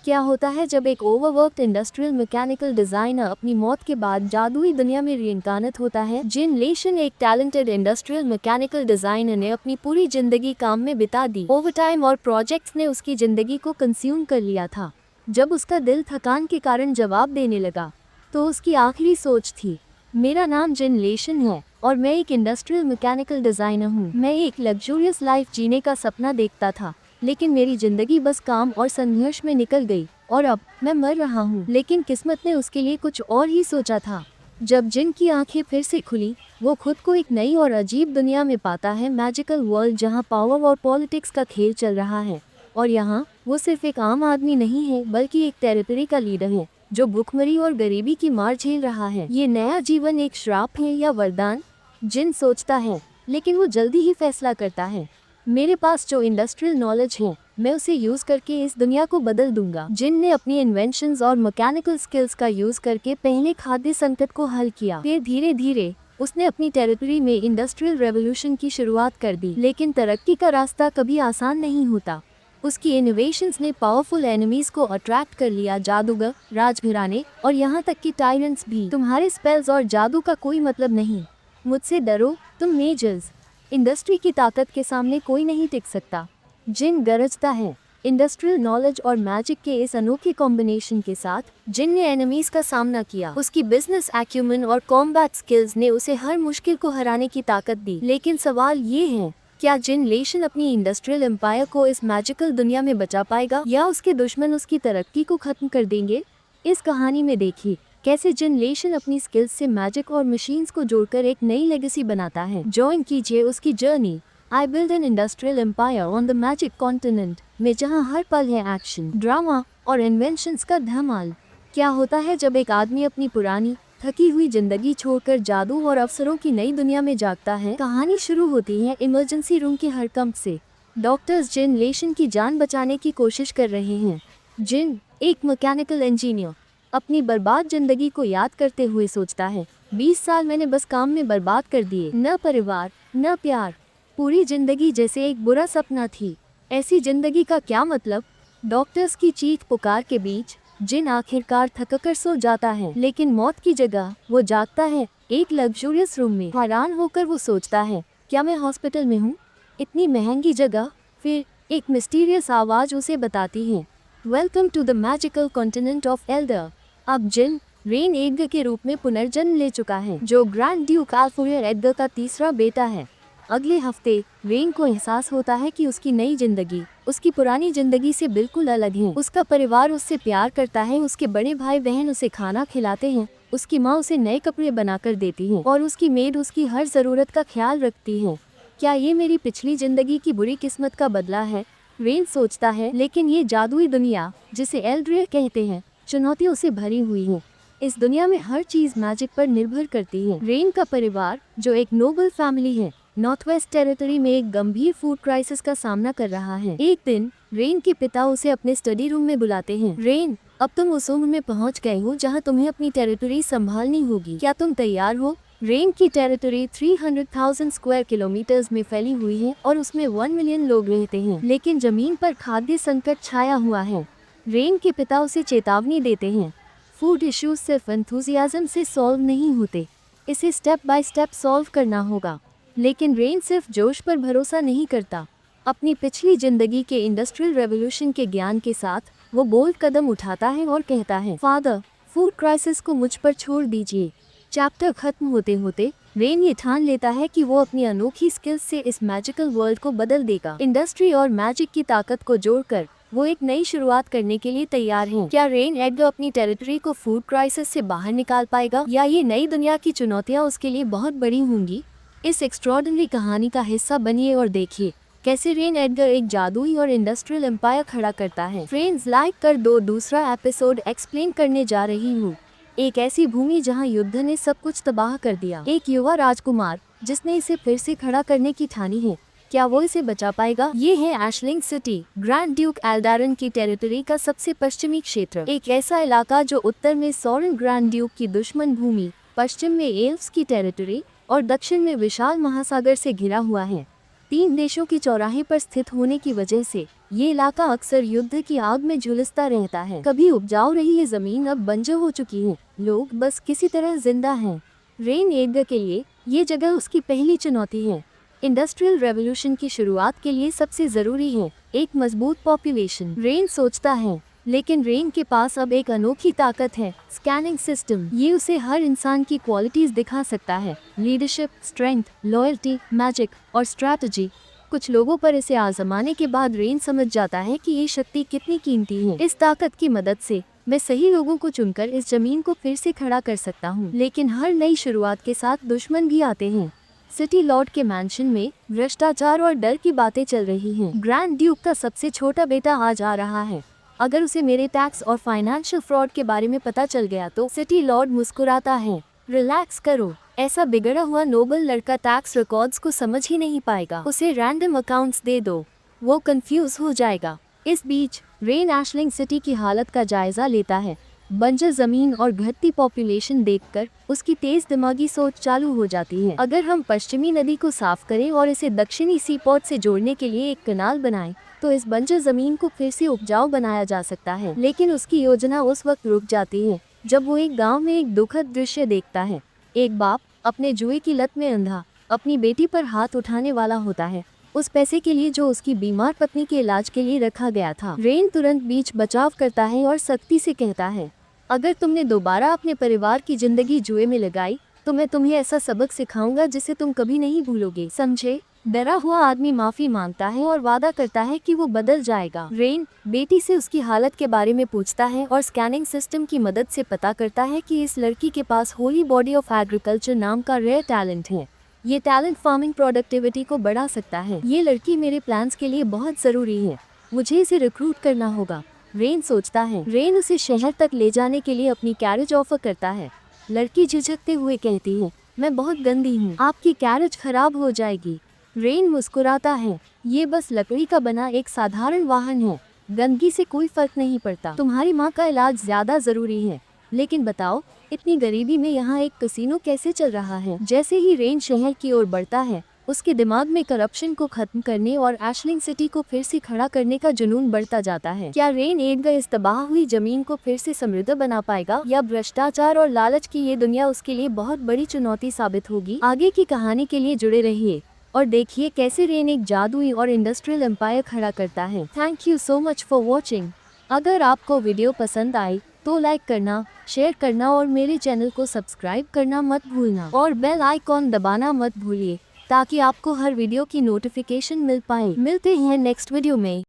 क्या होता है जब एक ओवरवर्क्ड इंडस्ट्रियल मैकेनिकल डिजाइनर अपनी मौत के बाद जादुई दुनिया में रीइंकार्नेट होता है? जिन लेशन एक टैलेंटेड इंडस्ट्रियल मैकेनिकल डिजाइनर ने अपनी पूरी जिंदगी काम में बिता दी। ओवरटाइम और प्रोजेक्ट्स ने उसकी जिंदगी को कंज्यूम कर लिया था। जब उसका दिल थकान के कारण जवाब देने लगा तो उसकी आखिरी सोच थी, मेरा नाम जिन लेशन है और मैं एक इंडस्ट्रियल मैकेनिकल डिजाइनर हूँ। मैं एक लग्जूरियस लाइफ जीने का सपना देखता था, लेकिन मेरी जिंदगी बस काम और संघर्ष में निकल गई और अब मैं मर रहा हूँ। लेकिन किस्मत ने उसके लिए कुछ और ही सोचा था। जब जिन की आंखें फिर से खुली, वो खुद को एक नई और अजीब दुनिया में पाता है, मैजिकल वर्ल्ड जहाँ पावर और पॉलिटिक्स का खेल चल रहा है। और यहाँ वो सिर्फ एक आम आदमी नहीं है, बल्कि एक टेरिटरी का लीडर है जो भूखमरी और गरीबी की मार झेल रहा है। ये नया जीवन एक श्राप है या वरदान? जिन सोचता है, लेकिन वो जल्दी ही फैसला करता है, मेरे पास जो इंडस्ट्रियल नॉलेज है मैं उसे यूज करके इस दुनिया को बदल दूंगा। जिन ने अपनी इन्वेंशंस और मैकेनिकल स्किल्स का यूज करके पहले खाद्य संकट को हल किया, फिर धीरे धीरे उसने अपनी टेरिटरी में इंडस्ट्रियल रेवोल्यूशन की शुरुआत कर दी। लेकिन तरक्की का रास्ता कभी आसान नहीं होता। उसकी इनोवेशंस ने पावरफुल एनिमीज को अट्रैक्ट कर लिया, जादूगर, राजघराने और यहाँ तक कि टायरेंट्स भी। तुम्हारे स्पेल्स और जादू का कोई मतलब नहीं, मुझसे डरो तुम मेजर्स। इंडस्ट्री की ताकत के सामने कोई नहीं टिक सकता। जिन गरजता है। इंडस्ट्रियल नॉलेज और मैजिक के इस अनोखे कॉम्बिनेशन के साथ जिन ने एनिमीज का सामना किया। उसकी बिजनेस एक्यूमेन और कॉम्बैट स्किल्स ने उसे हर मुश्किल को हराने की ताकत दी। लेकिन सवाल ये है, क्या जिन लेशन अपनी इंडस्ट्रियल एम्पायर को इस मैजिकल दुनिया में बचा पाएगा या उसके दुश्मन उसकी तरक्की को खत्म कर देंगे? इस कहानी में देखिए कैसे जिन लेशन अपनी स्किल्स से मैजिक और मशीन्स को जोड़कर एक नई लेगेसी बनाता है। ज्वाइन कीजिए उसकी journey, I build an industrial empire on the magic continent में, जहां हर पल है एक्शन, ड्रामा और इन्वेंशंस का धमाल। क्या होता है जब एक आदमी अपनी पुरानी थकी हुई जिंदगी छोड़कर जादू और अवसरों की नई दुनिया में जागता है? कहानी शुरू होती है इमरजेंसी रूम के हड़कंप से। डॉक्टर्स जिन लेशन की जान बचाने की कोशिश कर रहे हैं। जिन, एक मैकेनिकल इंजीनियर, अपनी बर्बाद जिंदगी को याद करते हुए सोचता है, 20 साल मैंने बस काम में बर्बाद कर दिए, न परिवार न प्यार, पूरी जिंदगी जैसे एक बुरा सपना थी। ऐसी जिंदगी का क्या मतलब? डॉक्टर्स की चीख पुकार के बीच जिन आखिरकार थककर सो जाता है, लेकिन मौत की जगह वो जागता है एक लग्जूरियस रूम में। हैरान होकर वो सोचता है, क्या मैं हॉस्पिटल में हूँ? इतनी महंगी जगह। फिर एक मिस्टीरियस आवाज उसे बताती है, welcome to the magical continent of Elder. अब जिन रेन एडगर के रूप में पुनर्जन्म ले चुका है, जो ग्रैंड ड्यूक अल्फ्रेड एडगर का तीसरा बेटा है। अगले हफ्ते रेन को एहसास होता है कि उसकी नई जिंदगी उसकी पुरानी जिंदगी से बिल्कुल अलग है। उसका परिवार उससे प्यार करता है, उसके बड़े भाई बहन उसे खाना खिलाते हैं, उसकी माँ उसे नए कपड़े बनाकर देती है और उसकी मेड उसकी हर जरूरत का ख्याल रखती है। क्या ये मेरी पिछली जिंदगी की बुरी किस्मत का बदला है? रेन सोचता है, लेकिन ये जादुई दुनिया जिसे एल्ड्रियर कहते हैं चुनौतियों से भरी हुई है। इस दुनिया में हर चीज मैजिक पर निर्भर करती है। रेन का परिवार, जो एक नोबल फैमिली है, नॉर्थ वेस्ट टेरिटरी में एक गंभीर फूड क्राइसिस का सामना कर रहा है। एक दिन रेन के पिता उसे अपने स्टडी रूम में बुलाते हैं। रेन, अब तुम उस उम्र में पहुंच गए हो जहां तुम्हें अपनी टेरिटरी संभालनी होगी। क्या तुम तैयार हो? रेन की टेरिटरी 300,000 स्क्वायर किलोमीटर्स में फैली हुई है और उसमें 1 मिलियन लोग रहते हैं, लेकिन जमीन पर खाद्य संकट छाया हुआ है। रेन के पिता उसे चेतावनी देते हैं, फूड इश्यूज सिर्फ एंथुजियाज्म से सॉल्व नहीं होते, इसे स्टेप बाय स्टेप सॉल्व करना होगा। लेकिन रेन सिर्फ जोश पर भरोसा नहीं करता। अपनी पिछली जिंदगी के इंडस्ट्रियल रेवोल्यूशन के ज्ञान के साथ वो बोल्ड कदम उठाता है और कहता है, फादर, फूड क्राइसिस को मुझ पर छोड़ दीजिए। चैप्टर खत्म होते होते रेन ये ठान लेता है कि वो अपनी अनोखी स्किल्स से इस मैजिकल वर्ल्ड को बदल देगा। इंडस्ट्री और मैजिक की ताकत को जोड़कर वो एक नई शुरुआत करने के लिए तैयार हैं। क्या रेन एडगर अपनी टेरिटरी को फूड क्राइसिस से बाहर निकाल पाएगा या ये नई दुनिया की चुनौतियां उसके लिए बहुत बड़ी होंगी? इस एक्स्ट्रॉर्डिनरी कहानी का हिस्सा बनिए और देखिए कैसे रेन एडगर एक जादुई और इंडस्ट्रियल एम्पायर खड़ा करता है। फ्रेंड्स, लाइक कर दो। दूसरा एपिसोड एक्सप्लेन करने जा रही हूँ। एक ऐसी भूमि जहाँ युद्ध ने सब कुछ तबाह कर दिया। एक युवा राजकुमार जिसने इसे फिर से खड़ा करने की ठानी है। क्या वो इसे बचा पाएगा? ये है एशलिंग सिटी, ग्रैंड ड्यूक एल्डारन की टेरिटरी का सबसे पश्चिमी क्षेत्र। एक ऐसा इलाका जो उत्तर में सॉरेन ग्रैंड ड्यूक की दुश्मन भूमि, पश्चिम में एल्व्स की टेरिटरी और दक्षिण में विशाल महासागर से घिरा हुआ है। 3 देशों के चौराहे पर स्थित होने की वजह से ये इलाका अक्सर युद्ध की आग में झुलसता रहता है। कभी उपजाऊ रही ये जमीन अब बंजर हो चुकी है, लोग बस किसी तरह जिंदा हैं। रेन एडगर के लिए ये जगह उसकी पहली चुनौती है। इंडस्ट्रियल रेवोल्यूशन की शुरुआत के लिए सबसे जरूरी है एक मजबूत पॉपुलेशन। रेन सोचता है, लेकिन रेन के पास अब एक अनोखी ताकत है, स्कैनिंग सिस्टम। ये उसे हर इंसान की क्वालिटीज दिखा सकता है, लीडरशिप, स्ट्रेंथ, लॉयल्टी, मैजिक और स्ट्रैटेजी। कुछ लोगों पर इसे आजमाने के बाद रेन समझ जाता है कि ये शक्ति कितनी कीमती है। इस ताकत की मदद से मैं सही लोगों को चुनकर इस जमीन को फिर से खड़ा कर सकता हूँ। लेकिन हर नई शुरुआत के साथ दुश्मन भी आते हैं। सिटी लॉर्ड के मैंशन में भ्रष्टाचार और डर की बातें चल रही हैं। ग्रैंड ड्यूक का सबसे छोटा बेटा आज आ रहा है। अगर उसे मेरे टैक्स और फाइनेंशियल फ्रॉड के बारे में पता चल गया तो सिटी लॉर्ड मुस्कुराता है। रिलैक्स करो, ऐसा बिगड़ा हुआ नोबल लड़का टैक्स रिकॉर्ड्स को समझ ही नहीं पाएगा। उसे रैंडम अकाउंट्स दे दो, वो कंफ्यूज हो जाएगा। इस बीच रेन एशलिंग सिटी की हालत का जायजा लेता है। बंजर जमीन और घटती पॉपुलेशन देखकर उसकी तेज दिमागी सोच चालू हो जाती है। अगर हम पश्चिमी नदी को साफ करें और इसे दक्षिणी सी पोर्ट से जोड़ने के लिए एक कनाल बनाएं, तो इस बंजर जमीन को फिर से उपजाऊ बनाया जा सकता है। लेकिन उसकी योजना उस वक्त रुक जाती है जब वो एक गांव में एक दुखद दृश्य देखता है। एक बाप अपने जुए की लत में अंधा अपनी बेटी पर हाथ उठाने वाला होता है, उस पैसे के लिए जो उसकी बीमार पत्नी के इलाज के लिए रखा गया था। रेन तुरंत बीच बचाव करता है और सख्ती से कहता है, अगर तुमने दोबारा अपने परिवार की जिंदगी जुए में लगाई तो मैं तुम्हें ऐसा सबक सिखाऊंगा जिसे तुम कभी नहीं भूलोगे, समझे? डरा हुआ आदमी माफी मांगता है और वादा करता है कि वो बदल जाएगा। रेन बेटी से उसकी हालत के बारे में पूछता है और स्कैनिंग सिस्टम की मदद से पता करता है कि इस लड़की के पास होली बॉडी ऑफ एग्रीकल्चर नाम का रेयर टैलेंट है। ये टैलेंट फार्मिंग प्रोडक्टिविटी को बढ़ा सकता है। ये लड़की मेरे प्लान्स के लिए बहुत जरूरी है, मुझे इसे रिक्रूट करना होगा। रेन सोचता है। रेन उसे शहर तक ले जाने के लिए अपनी कैरेज ऑफर करता है। लड़की झिझकते हुए कहती है, मैं बहुत गंदी हूँ, आपकी कैरेज खराब हो जाएगी। रेन मुस्कुराता है, ये बस लकड़ी का बना एक साधारण वाहन है, गंदगी से कोई फर्क नहीं पड़ता। तुम्हारी माँ का इलाज ज्यादा जरूरी है। लेकिन बताओ, इतनी गरीबी में यहाँ एक कैसीनो कैसे चल रहा है? जैसे ही रेन शहर की ओर बढ़ता है, उसके दिमाग में करप्शन को खत्म करने और एशलिंग सिटी को फिर से खड़ा करने का जुनून बढ़ता जाता है। क्या रेन एडगर इस तबाह हुई जमीन को फिर से समृद्ध बना पाएगा, या भ्रष्टाचार और लालच की ये दुनिया उसके लिए बहुत बड़ी चुनौती साबित होगी? आगे की कहानी के लिए जुड़े रहिए और देखिए कैसे रेन एक जादुई और इंडस्ट्रियल एम्पायर खड़ा करता है। Thank you so much for watching. अगर आपको वीडियो पसंद आई तो लाइक करना, शेयर करना और मेरे चैनल को सब्सक्राइब करना मत भूलना और बेल आइकॉन दबाना मत भूलिए ताकि आपको हर वीडियो की नोटिफिकेशन मिल पाए। मिलते हैं नेक्स्ट वीडियो में।